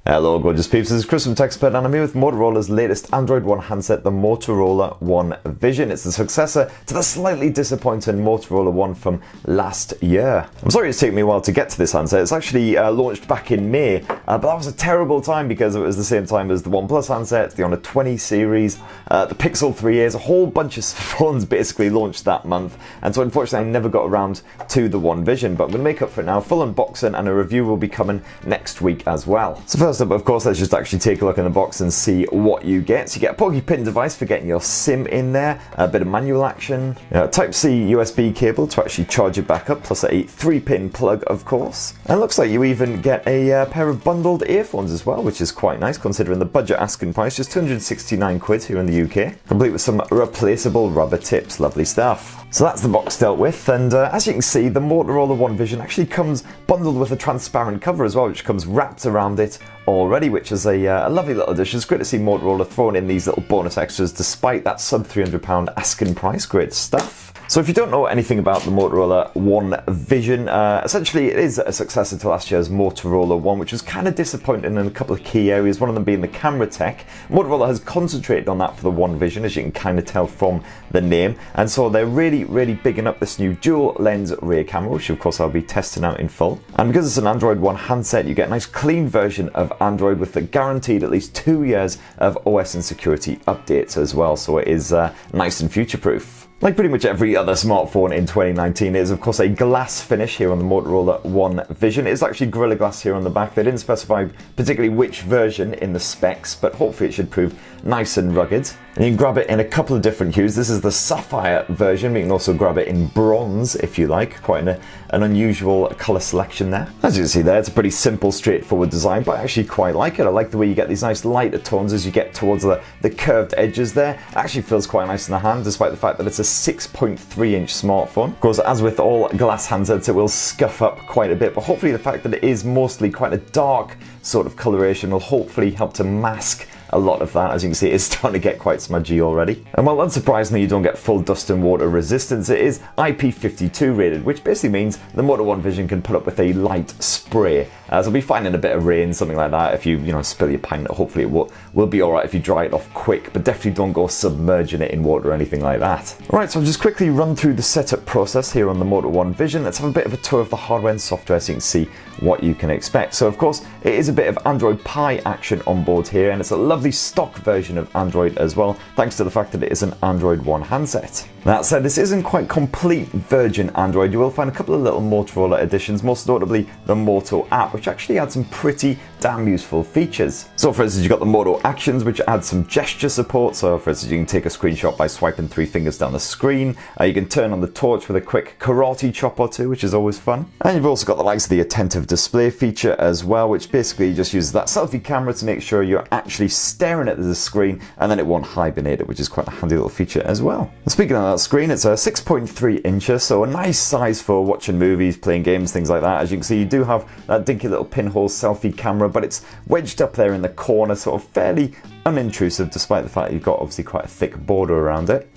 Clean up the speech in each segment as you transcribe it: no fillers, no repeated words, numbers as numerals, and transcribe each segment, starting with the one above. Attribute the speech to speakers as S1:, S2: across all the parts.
S1: Hello gorgeous peeps, this is Chris from TechSpert and I'm here with Motorola's latest Android One handset, the Motorola One Vision. It's the successor to the slightly disappointing Motorola One from last year. I'm sorry it's taken me a while to get to this handset. It's actually launched back in May, but that was a terrible time because it was the same time as the OnePlus handset, the Honor 20 series, the Pixel 3As, a whole bunch of phones basically launched that month, and so unfortunately I never got around to the One Vision, but I'm going to make up for it now. Full unboxing and a review will be coming next week as well. So first up, of course, let's just actually take a look in the box and see what you get. So you get a Pocky pin device for getting your SIM in there, a bit of manual action, Type-C USB cable to actually charge it back up, plus a 3-pin plug, of course. And it looks like you even get a pair of bundled earphones as well, which is quite nice considering the budget asking price, just 269 quid here in the UK, complete with some replaceable rubber tips. Lovely stuff. So that's the box dealt with, and as you can see, the Motorola One Vision actually comes bundled with a transparent cover as well, which comes wrapped around it already, which is a lovely little addition. It's great to see Motorola throwing in these little bonus extras despite that sub £300 asking price. Great stuff. So if you don't know anything about the Motorola One Vision, essentially it is a successor to last year's Motorola One, which was kind of disappointing in a couple of key areas, one of them being the camera tech. Motorola has concentrated on that for the One Vision, as you can kind of tell from the name, and so they're really bigging up this new dual lens rear camera, which of course I'll be testing out in full. And because it's an Android One handset, you get a nice clean version of Android with the guaranteed at least 2 years of OS and security updates as well, so it is nice and future-proof. Like pretty much every other smartphone in 2019, it is of course a glass finish here on the Motorola One Vision. It is actually Gorilla Glass here on the back. They didn't specify particularly which version in the specs, but hopefully it should prove nice and rugged. And you can grab it in a couple of different hues. This is the sapphire version, but you can also grab it in bronze if you like. Quite an unusual colour selection there. As you can see there, it's a pretty simple, straightforward design, but I actually quite like it. I like the way you get these nice lighter tones as you get towards the curved edges there. It actually feels quite nice in the hand, despite the fact that it's a 6.3-inch smartphone. Of course, as with all glass handsets, it will scuff up quite a bit, but hopefully the fact that it is mostly quite a dark sort of coloration will hopefully help to mask a lot of that. As you can see, it's starting to get quite smudgy already. And while unsurprisingly you don't get full dust and water resistance, it is IP52 rated, which basically means the Moto One Vision can put up with a light spray. So it'll be fine in a bit of rain, something like that. If you spill your pint, hopefully it will be alright if you dry it off quick, but definitely don't go submerging it in water or anything like that. Alright, so I'll just quickly run through the setup process here on the Moto One Vision. Let's have a bit of a tour of the hardware and software so you can see what you can expect. So of course, it is a bit of Android Pie action on board here, and it's a lovely stock version of Android as well, thanks to the fact that it is an Android One handset. That said, this isn't quite complete virgin Android. You will find a couple of little Motorola additions, most notably the Moto app, which actually adds some pretty damn useful features. So for instance, you've got the Moto Actions, which adds some gesture support. So for instance, you can take a screenshot by swiping 3 fingers down the screen. You can turn on the torch with a quick karate chop or two, which is always fun. And you've also got the likes of the attentive display feature as well, which basically just uses that selfie camera to make sure you're actually staring at the screen, and then it won't hibernate it, which is quite a handy little feature as well. And speaking of that screen, it's a 6.3 incher, so a nice size for watching movies, playing games, things like that. As you can see, you do have that dinky little pinhole selfie camera, but it's wedged up there in the corner, sort of fairly unintrusive, despite the fact you've got obviously quite a thick border around it.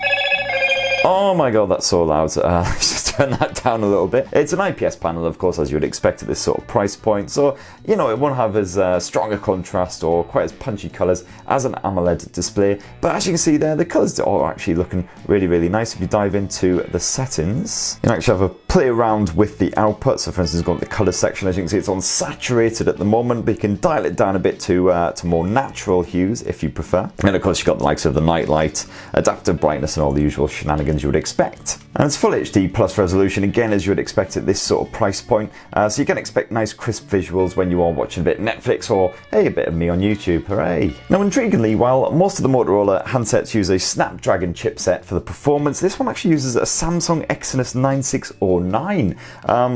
S1: Oh my god, that's so loud. Let's just turn that down a little bit. It's an IPS panel, of course, as you would expect at this sort of price point, so it won't have as strong a contrast or quite as punchy colours as an AMOLED display, but as you can see there, the colours are actually looking really nice. If you dive into the settings, you can actually have a play around with the output. So for instance, go into the colour section. As you can see, it's on saturated at the moment, but you can dial it down a bit to more natural hues if you prefer. And of course, you've got the likes of the night light, adaptive brightness, and all the usual shenanigans you would expect. And it's full HD plus resolution, again, as you would expect at this sort of price point, so you can expect nice crisp visuals when you are watching a bit of Netflix or hey, a bit of me on YouTube. Hooray! Now intriguingly, while most of the Motorola handsets use a Snapdragon chipset for the performance, this one actually uses a Samsung Exynos 9609,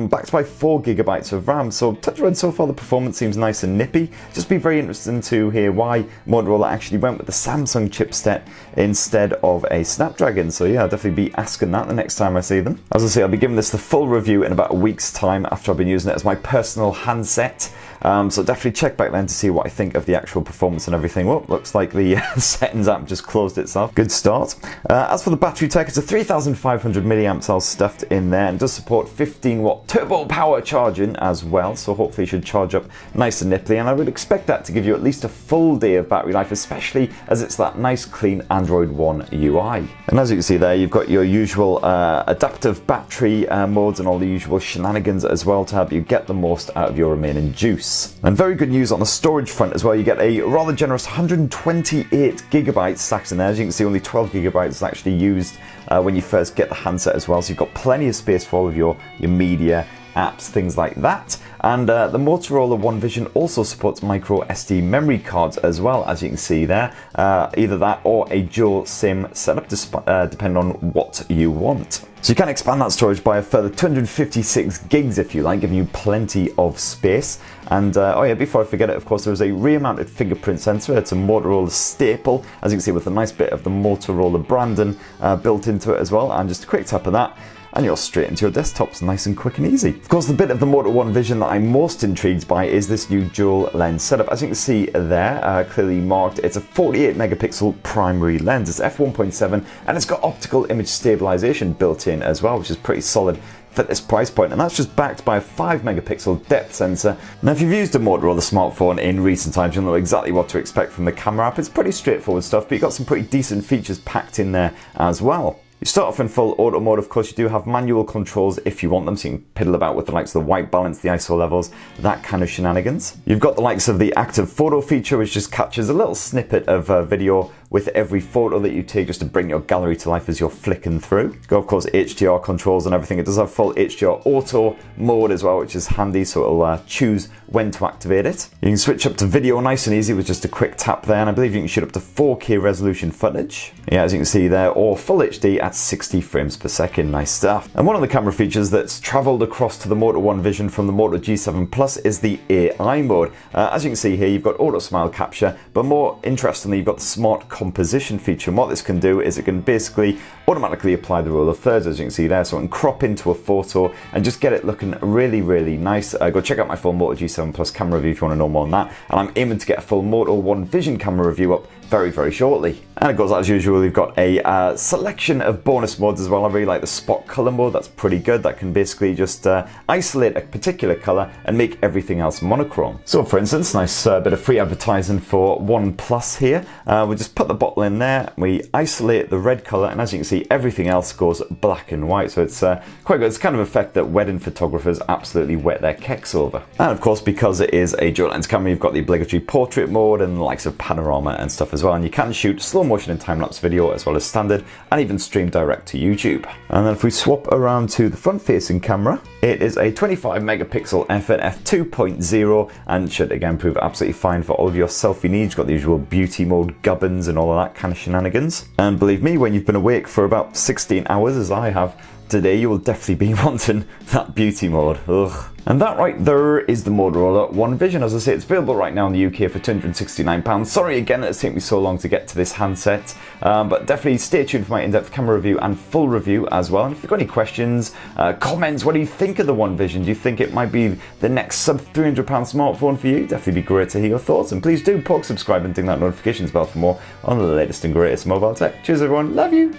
S1: backed by 4GB of RAM. So touch wood, so far the performance seems nice and nippy. Just be very interesting to hear why Motorola actually went with the Samsung chipset instead of a Snapdragon. So yeah, I'll definitely be asking that the next time I see them. As I say, I'll be giving this the full review in about a week's time after I've been using it as my personal handset. So definitely check back then to see what I think of the actual performance and everything. Well, looks like the settings app just closed itself. Good start. As for the battery tech, it's a 3,500 milliamp hours stuffed in there and does support 15-watt turbo power charging as well. So hopefully it should charge up nice and nipply, and I would expect that to give you at least a full day of battery life, especially as it's that nice clean Android One UI. And as you can see there, you've got your usual adaptive battery modes and all the usual shenanigans as well to help you get the most out of your remaining juice. And very good news on the storage front as well. You get a rather generous 128 gigabytes stacked in there. As you can see, only 12 gigabytes is actually used when you first get the handset as well, so you've got plenty of space for all of your media, apps, things like that. And the Motorola One Vision also supports micro SD memory cards as well, as you can see there. Either that or a dual SIM setup, depending on what you want. So you can expand that storage by a further 256 gigs if you like, giving you plenty of space. And oh yeah, before I forget it, of course, there is a rear-mounted fingerprint sensor. It's a Motorola staple, as you can see, with a nice bit of the Motorola branding built into it as well. And just a quick tap of that, and you're straight into your desktops, nice and quick and easy. Of course, the bit of the Moto One Vision that I'm most intrigued by is this new dual lens setup. As you can see there, clearly marked, it's a 48 megapixel primary lens. It's f1.7, and it's got optical image stabilization built in as well, which is pretty solid for this price point, and that's just backed by a 5 megapixel depth sensor. Now, if you've used a Motorola smartphone in recent times, you'll know exactly what to expect from the camera app. It's pretty straightforward stuff, but you've got some pretty decent features packed in there as well. You start off in full auto mode. Of course, you do have manual controls if you want them, so you can piddle about with the likes of the white balance, the ISO levels, that kind of shenanigans. You've got the likes of the active photo feature, which just captures a little snippet of video with every photo that you take, just to bring your gallery to life as you're flicking through. You've got, of course, HDR controls and everything. It does have full HDR auto mode as well, which is handy, so it'll choose when to activate it. You can switch up to video nice and easy with just a quick tap there, and I believe you can shoot up to 4K resolution footage. Yeah, as you can see there, or full HD at 60 frames per second. Nice stuff. And one of the camera features that's traveled across to the Moto One Vision from the Moto G7 Plus is the AI mode. As you can see here, you've got auto smile capture, but more interestingly, you've got the smart composition feature. And what this can do is it can basically automatically apply the rule of thirds, as you can see there, so it can crop into a photo and just get it looking really, really nice. Go check out my full Moto G7 Plus camera review if you want to know more on that, and I'm aiming to get a full Moto One Vision camera review up very, very shortly. And of course, as usual, we've got a selection of bonus modes as well. I really like the spot color mode. That's pretty good. That can basically just isolate a particular color and make everything else monochrome. So for instance, nice bit of free advertising for OnePlus here. We just put the bottle in there, we isolate the red color, and as you can see, everything else goes black and white. So it's quite good. It's kind of effect that wedding photographers absolutely wet their kecks over. And of course, because it is a dual lens camera, you've got the obligatory portrait mode and the likes of panorama and stuff as well. And you can shoot slow motion and time-lapse video as well as standard, and even stream direct to YouTube. And then if we swap around to the front-facing camera, it is a 25 megapixel f2.0 and should again prove absolutely fine for all of your selfie needs. You've got the usual beauty mode gubbins and all of that kind of shenanigans. And believe me, when you've been awake for about 16 hours, as I have today, you will definitely be wanting that beauty mode. Ugh. And that right there is the Motorola One Vision. As I say, it's available right now in the UK for £269. Sorry again it's taken me so long to get to this handset, but definitely stay tuned for my in-depth camera review and full review as well. And if you've got any questions, comments, what do you think of the One Vision? Do you think it might be the next sub £300 smartphone for you? Definitely be great to hear your thoughts. And please do poke subscribe and ding that notifications bell for more on the latest and greatest mobile tech. Cheers everyone, love you!